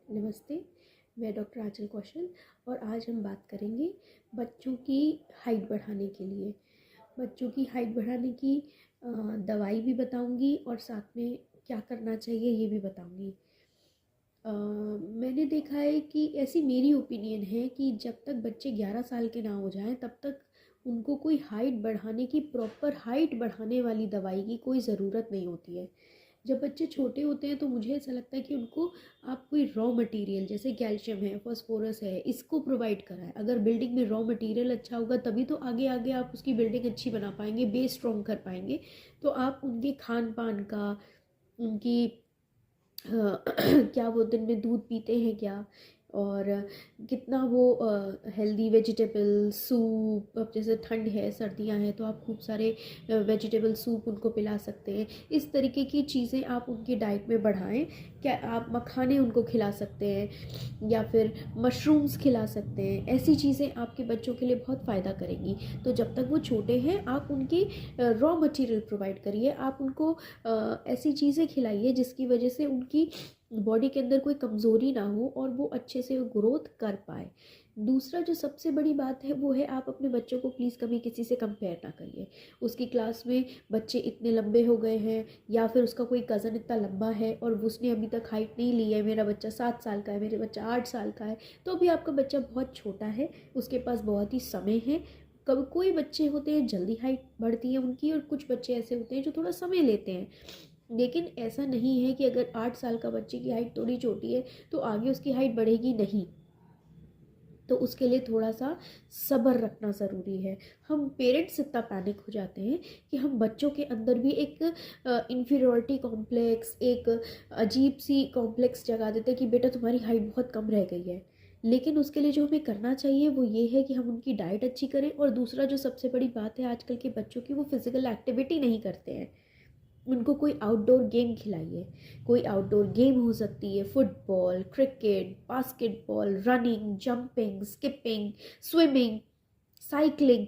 नमस्ते, मैं डॉक्टर आंचल कौशल और आज हम बात करेंगे बच्चों की हाइट बढ़ाने के लिए। बच्चों की हाइट बढ़ाने की दवाई भी बताऊंगी और साथ में क्या करना चाहिए ये भी बताऊंगी। मैंने देखा है कि ऐसी मेरी ओपिनियन है कि जब तक बच्चे 11 साल के ना हो जाएं तब तक उनको कोई हाइट बढ़ाने की प्रॉपर हाइट बढ़ाने वाली दवाई की कोई ज़रूरत नहीं होती है। जब बच्चे छोटे होते हैं तो मुझे ऐसा लगता है कि उनको आप कोई रॉ मटेरियल जैसे कैल्शियम है, फास्फोरस है, इसको प्रोवाइड कराएं। अगर बिल्डिंग में रॉ मटेरियल अच्छा होगा तभी तो आगे आगे आप उसकी बिल्डिंग अच्छी बना पाएंगे, बेस स्ट्रॉन्ग कर पाएंगे। तो आप उनके खान पान का, उनकी क्या वो दिन में दूध पीते हैं क्या, और कितना वो हेल्दी वेजिटेबल सूप, अब जैसे ठंड है सर्दियां हैं तो आप खूब सारे वेजिटेबल सूप उनको पिला सकते हैं। इस तरीके की चीज़ें आप उनकी डाइट में बढ़ाएं। क्या आप मखाने उनको खिला सकते हैं या फिर मशरूम्स खिला सकते हैं। ऐसी चीज़ें आपके बच्चों के लिए बहुत फ़ायदा करेंगी। तो जब तक वो छोटे हैं आप उनकी रॉ मटेरियल प्रोवाइड करिए। आप उनको ऐसी चीज़ें खिलाइए जिसकी वजह से उनकी बॉडी के अंदर कोई कमज़ोरी ना हो और वो अच्छे से ग्रोथ कर पाए। दूसरा जो सबसे बड़ी बात है वो है, आप अपने बच्चों को प्लीज़ कभी किसी से कंपेयर ना करिए। उसकी क्लास में बच्चे इतने लंबे हो गए हैं या फिर उसका कोई कज़न इतना लंबा है और उसने अभी तक हाइट नहीं ली है, मेरा बच्चा 7 साल का है, मेरे बच्चा 8 साल का है, तो अभी आपका बच्चा बहुत छोटा है, उसके पास बहुत ही समय है। कब कोई बच्चे होते हैं जल्दी हाइट बढ़ती है उनकी और कुछ बच्चे ऐसे होते हैं जो थोड़ा समय लेते हैं। लेकिन ऐसा नहीं है कि अगर 8 साल का बच्चे की हाइट थोड़ी छोटी है तो आगे उसकी हाइट बढ़ेगी नहीं। तो उसके लिए थोड़ा सा सब्र रखना ज़रूरी है। हम पेरेंट्स इतना पैनिक हो जाते हैं कि हम बच्चों के अंदर भी एक इन्फीरियॉरिटी कॉम्प्लेक्स, एक अजीब सी कॉम्प्लेक्स जगा देते हैं कि बेटा तुम्हारी हाइट बहुत कम रह गई है। लेकिन उसके लिए जो हमें करना चाहिए वो ये है कि हम उनकी डाइट अच्छी करें। और दूसरा जो सबसे बड़ी बात है आजकल के बच्चों की, वो फिज़िकल एक्टिविटी नहीं करते हैं। उनको कोई आउटडोर गेम खिलाइए। कोई आउटडोर गेम हो सकती है football, cricket, basketball, running, jumping, skipping, swimming, cycling,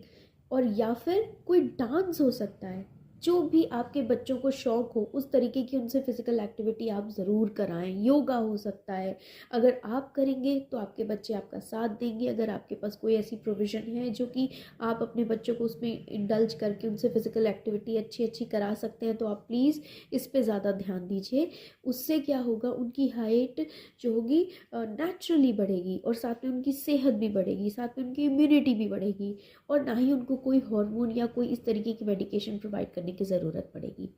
और या फिर कोई डांस हो सकता है। जो भी आपके बच्चों को शौक हो उस तरीके की उनसे फिजिकल एक्टिविटी आप ज़रूर कराएं। योगा हो सकता है। अगर आप करेंगे तो आपके बच्चे आपका साथ देंगे। अगर आपके पास कोई ऐसी प्रोविज़न है जो कि आप अपने बच्चों को उसमें इंडल्ज करके उनसे फिजिकल एक्टिविटी अच्छी अच्छी करा सकते हैं तो आप प्लीज़ इस पे ज़्यादा ध्यान दीजिए। उससे क्या होगा, उनकी हाइट जो होगी नेचुरली बढ़ेगी और साथ में उनकी सेहत भी बढ़ेगी, साथ में उनकी इम्यूनिटी भी बढ़ेगी, और ना ही उनको कोई हार्मोन या कोई इस तरीके की मेडिकेशन प्रोवाइड करने की ज़रूरत पड़ेगी।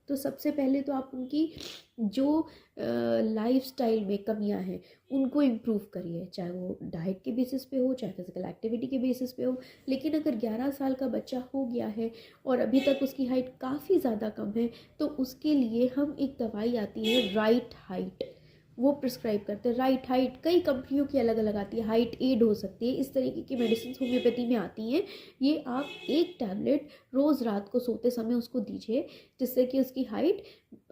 तो सबसे पहले तो आप उनकी जो लाइफस्टाइल में कमियां हैं उनको इम्प्रूव करिए, चाहे वो डाइट के बेसिस पे हो, चाहे फिजिकल एक्टिविटी के बेसिस पे हो। लेकिन अगर 11 साल का बच्चा हो गया है और अभी तक उसकी हाइट काफ़ी ज़्यादा कम है तो उसके लिए हम एक दवाई आती है राइट हाइट, वो प्रिस्क्राइब करते हैं। राइट हाइट कई कंपनियों की अलग अलग आती है, हाइट एड हो सकती है, इस तरीके की मेडिसिन होम्योपैथी में आती हैं। ये आप एक टैबलेट रोज़ रात को सोते समय उसको दीजिए, जिससे कि उसकी हाइट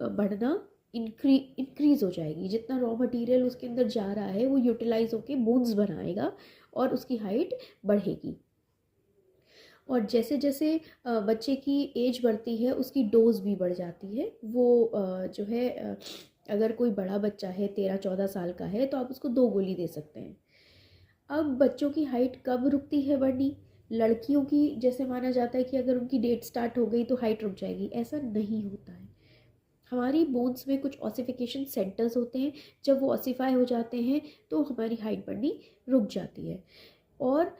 बढ़ना इंक्रीज़ हो जाएगी। जितना रॉ मटेरियल उसके अंदर जा रहा है वो यूटिलाइज होकर बोन्स बनाएगा और उसकी हाइट बढ़ेगी। और जैसे जैसे बच्चे की एज बढ़ती है उसकी डोज भी बढ़ जाती है। वो जो है अगर कोई बड़ा बच्चा है 13-14 साल का है तो आप उसको 2 गोली दे सकते हैं। अब बच्चों की हाइट कब रुकती है बढ़नी? लड़कियों की जैसे माना जाता है कि अगर उनकी डेट स्टार्ट हो गई तो हाइट रुक जाएगी, ऐसा नहीं होता है। हमारी बोन्स में कुछ ऑसिफिकेशन सेंटर्स होते हैं, जब वो ऑसिफाई हो जाते हैं तो हमारी हाइट बढ़नी रुक जाती है। और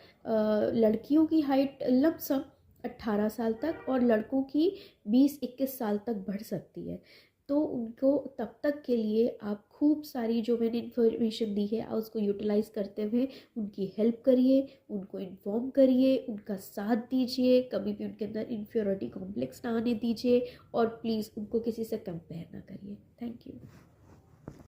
लड़कियों की हाइट लमसम 18 साल तक और लड़कों की 20-21 साल तक बढ़ सकती है। तो उनको तब तक के लिए आप खूब सारी जो मैंने इन्फॉर्मेशन दी है आप उसको यूटिलाइज़ करते हुए उनकी हेल्प करिए, उनको इन्फॉर्म करिए, उनका साथ दीजिए, कभी भी उनके अंदर इन्फीरियरिटी कॉम्प्लेक्स ना आने दीजिए, और प्लीज़ उनको किसी से कंपेयर ना करिए। Thank you.